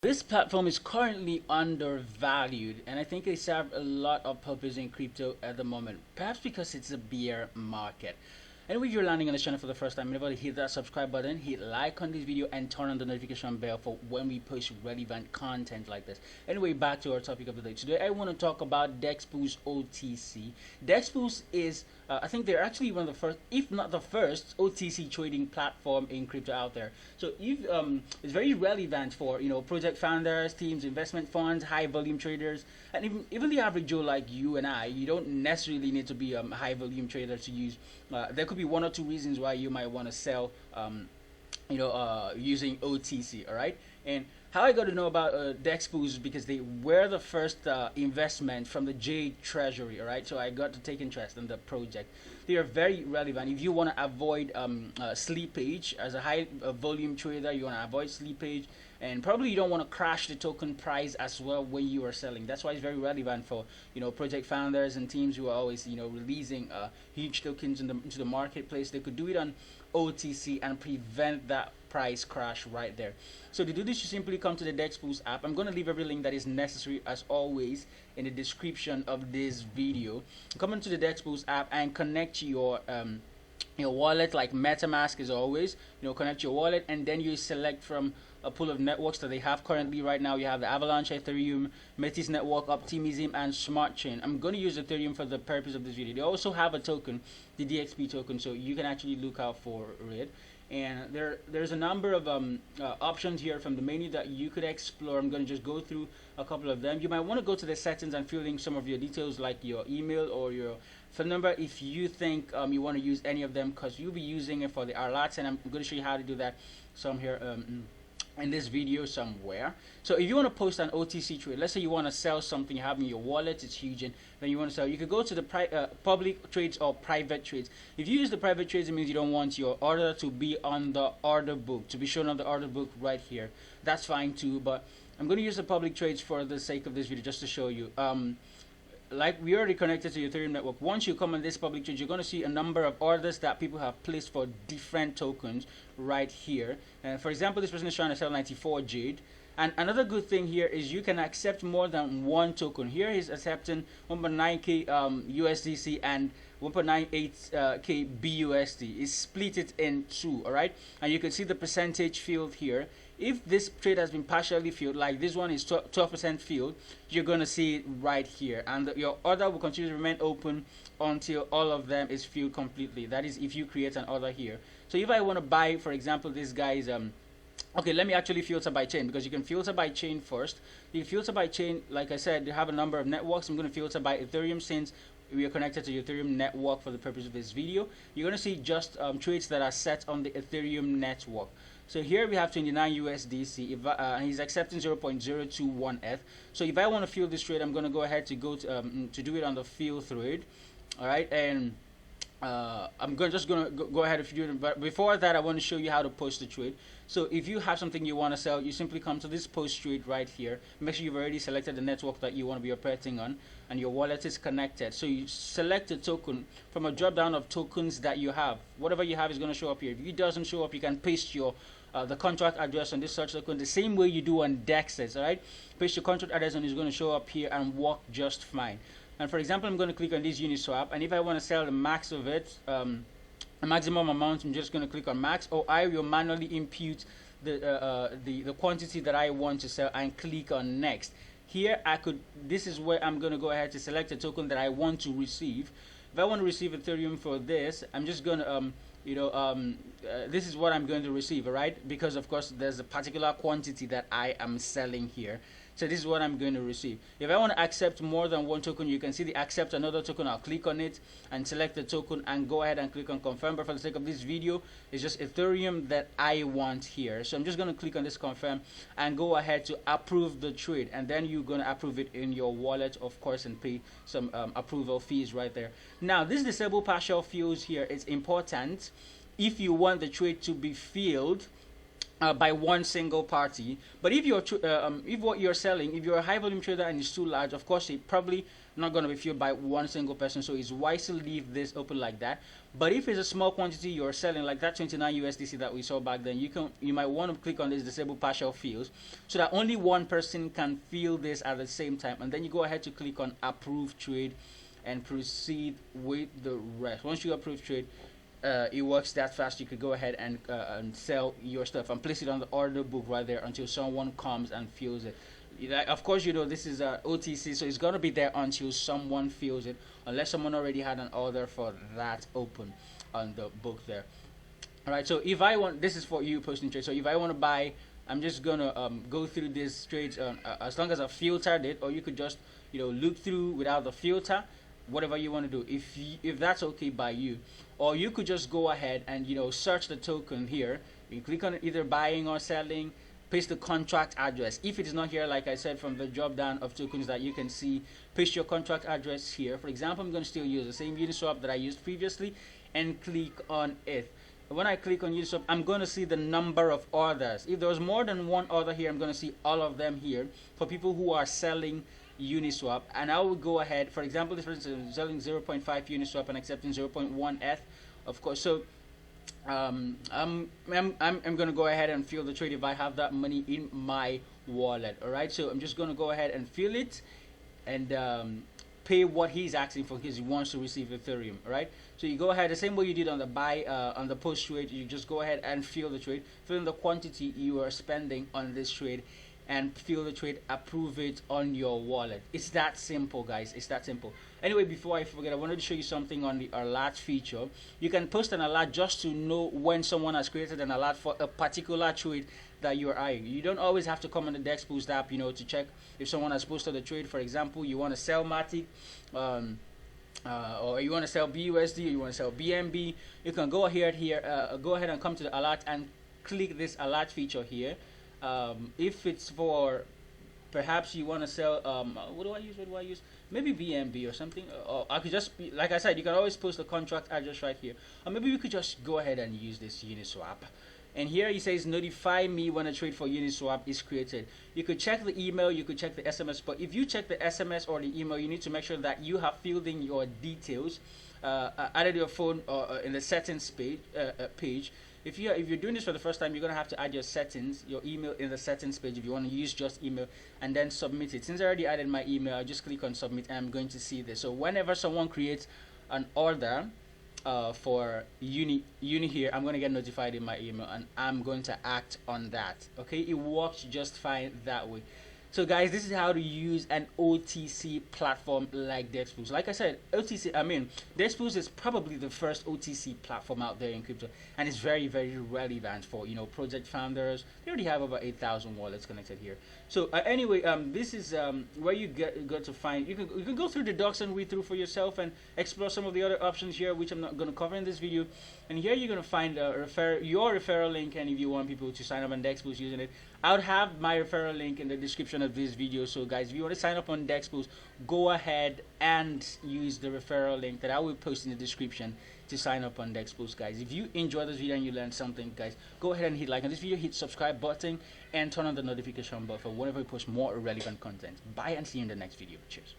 This platform is currently undervalued, and I think they serve a lot of purpose in crypto at the moment. Perhaps because it's a bear market. Anyway, if you're landing on this channel for the first time, remember to hit that subscribe button, hit like on this video, and turn on the notification bell for when we post relevant content like this. Anyway, back to our topic of the day. Today, I want to talk about Dexpools OTC. Dexpools is, I think they're actually one of the first, if not the first, OTC trading platform in crypto out there. So if it's very relevant for project founders, teams, investment funds, high volume traders, and even the average Joe like you and I. You don't necessarily need to be a high volume trader to use. There could be one or two reasons why you might want to sell using OTC. All right. And how I got to know about Dexpools is because they were the first investment from the J Treasury. All right. So I got to take interest in the project. They are very relevant. If you want to avoid slippage as a high volume trader, you want to avoid slippage, and probably you don't want to crash the token price as well when you are selling. That's why it's very relevant for project founders and teams who are always releasing huge tokens into the marketplace. They could do it on OTC and prevent that price crash right there. So to do this, you simply come to the Dexpools app. I'm going to leave every link that is necessary as always in the description of this video. Come into the Dexpools app and connect your wallet like MetaMask is always. Connect your wallet, and then you select from a pool of networks that they have currently right now. You have the Avalanche, Ethereum, Metis Network, Optimism, and Smart Chain. I'm going to use Ethereum for the purpose of this video. They also have a token, the DXP token, so you can actually look out for it. And there's a number of options here from the menu that you could explore. I'm going to just go through a couple of them. You might want to go to the settings and fill in some of your details like your email or your phone number if you think you want to use any of them, because you'll be using it for the alerts, and I'm going to show you how to do that some here in this video somewhere. So if you want to post an OTC trade, let's say you want to sell something you have in your wallet, it's huge, and then you want to sell, you could go to the public trades or private trades. If you use the private trades, it means you don't want your order to be on the order book, to be shown on the order book right here. That's fine too, but I'm going to use the public trades for the sake of this video just to show you. Like we already connected to your Ethereum network. Once you come on this public trade, you're going to see a number of orders that people have placed for different tokens right here. For example, this person is trying to sell 94 Jade. And another good thing here is you can accept more than one token. Here he's accepting 1.9k USDC and 1.98k BUSD. It's split it in two, all right? And you can see the percentage field here. If this trade has been partially filled, like this one is 12% filled, you're going to see it right here. And your order will continue to remain open until all of them is filled completely. That is if you create an order here. So if I want to buy, for example, this guy's okay, let me actually filter by chain, because you can filter by chain first. You can filter by chain, like I said, you have a number of networks. I'm going to filter by Ethereum since we are connected to the Ethereum network for the purpose of this video. You're going to see just trades that are set on the Ethereum network. So here we have 29 USDC, and he's accepting 0.021 ETH. So if I want to fill this trade, I'm going to go ahead to go to do it on the fill thread. All right, and I'm just going to go ahead if you do it. But before that, I want to show you how to post the trade. So if you have something you want to sell, you simply come to this post trade right here. Make sure you've already selected the network that you want to be operating on, and your wallet is connected. So you select a token from a drop down of tokens that you have. Whatever you have is going to show up here. If it doesn't show up, you can paste your the contract address on this search token the same way you do on Dexes. All right, paste your contract address and it's going to show up here and work just fine. And for example, I'm going to click on this Uniswap, and if I want to sell the max of it, a maximum amount, I'm just going to click on max, or I will manually impute the quantity that I want to sell and click on next. Here this is where I'm going to go ahead to select a token that I want to receive. If I want to receive Ethereum for this, I'm just going to this is what I'm going to receive, all right? Because of course there's a particular quantity that I am selling here. So this is what I'm going to receive. If I want to accept more than one token, you can see the accept another token. I'll click on it and select the token and go ahead and click on confirm. But for the sake of this video, it's just Ethereum that I want here. So I'm just going to click on this confirm and go ahead to approve the trade. And then you're going to approve it in your wallet, of course, and pay some approval fees right there. Now, this disable partial fills here is important. If you want the trade to be filled, by one single party. But if what you're selling, if you're a high volume trader and it's too large, of course it probably not going to be fueled by one single person. So it's wise to leave this open like that. But if it's a small quantity you're selling, like that 29 USDC that we saw back then, you might want to click on this disable partial fields so that only one person can fill this at the same time. And then you go ahead to click on approve trade and proceed with the rest. Once you approve trade, it works that fast. You could go ahead and sell your stuff and place it on the order book right there until someone comes and fills it. Of course, you know this is a OTC, so it's gonna be there until someone fills it, unless someone already had an order for that open on the book there. All right. So if I want, this is for you posting trade. So if I want to buy, I'm just gonna go through this trades as long as I filtered it, or you could just look through without the filter, whatever you want to do. If that's okay by you, or you could just go ahead and search the token here. You click on either buying or selling, paste the contract address. If it is not here, like I said, from the drop down of tokens that you can see, paste your contract address here. For example, I'm going to still use the same Uniswap that I used previously and click on it. When I click on Uniswap, I'm going to see the number of orders. If there's more than one order here, I'm going to see all of them here for people who are selling Uniswap. And I will go ahead, for example, this person is selling 0.5 Uniswap and accepting 0.1 ETH, of course. So I'm gonna go ahead and fill the trade if I have that money in my wallet. All right, so I'm just gonna go ahead and fill it and pay what he's asking for because he wants to receive Ethereum. All right, so you go ahead the same way you did on the buy on the post trade. You just go ahead and fill the trade, fill in the quantity you are spending on this trade, and fill the trade, approve it on your wallet. It's that simple, guys. It's that simple. Anyway, before I forget, I wanted to show you something on the alert feature. You can post an alert just to know when someone has created an alert for a particular trade that you're eyeing. You don't always have to come on the Dexpools app, to check if someone has posted a trade. For example, you want to sell Matic, or you want to sell BUSD, or you want to sell BNB. You can go ahead go ahead and come to the alert and click this alert feature here. If it's for, perhaps you want to sell what do I use, maybe BNB or something, or I could just be, like I said, you can always post the contract address right here, or maybe we could just go ahead and use this Uniswap. And here he says notify me when a trade for Uniswap is created. You could check the email, you could check the SMS, but if you check the SMS or the email, you need to make sure that you have filled in your details, added your phone or in the settings page. If you're doing this for the first time, you're gonna have to add your settings, your email in the settings page if you want to use just email, and then submit it. Since I already added my email, I just click on submit and I'm going to see this. So whenever someone creates an order for uni here, I'm going to get notified in my email and I'm going to act on that. Okay, it works just fine that way. So guys, this is how to use an OTC platform like Dexpools. Like I said, Dexpools is probably the first OTC platform out there in crypto, and it's very, very relevant for project founders. They already have over 8,000 wallets connected here. So anyway, this is where you go to find. You can go through the docs and read through for yourself and explore some of the other options here, which I'm not going to cover in this video. And here you're going to find your referral link, and if you want people to sign up on Dexpools using it, I would have my referral link in the description of this video. So guys, if you want to sign up on Dexpools, go ahead and use the referral link that I will post in the description to sign up on Dexpools, guys. If you enjoyed this video and you learned something, guys, go ahead and hit like on this video, hit subscribe button, and turn on the notification bell for whenever we post more relevant content. Bye and see you in the next video. Cheers.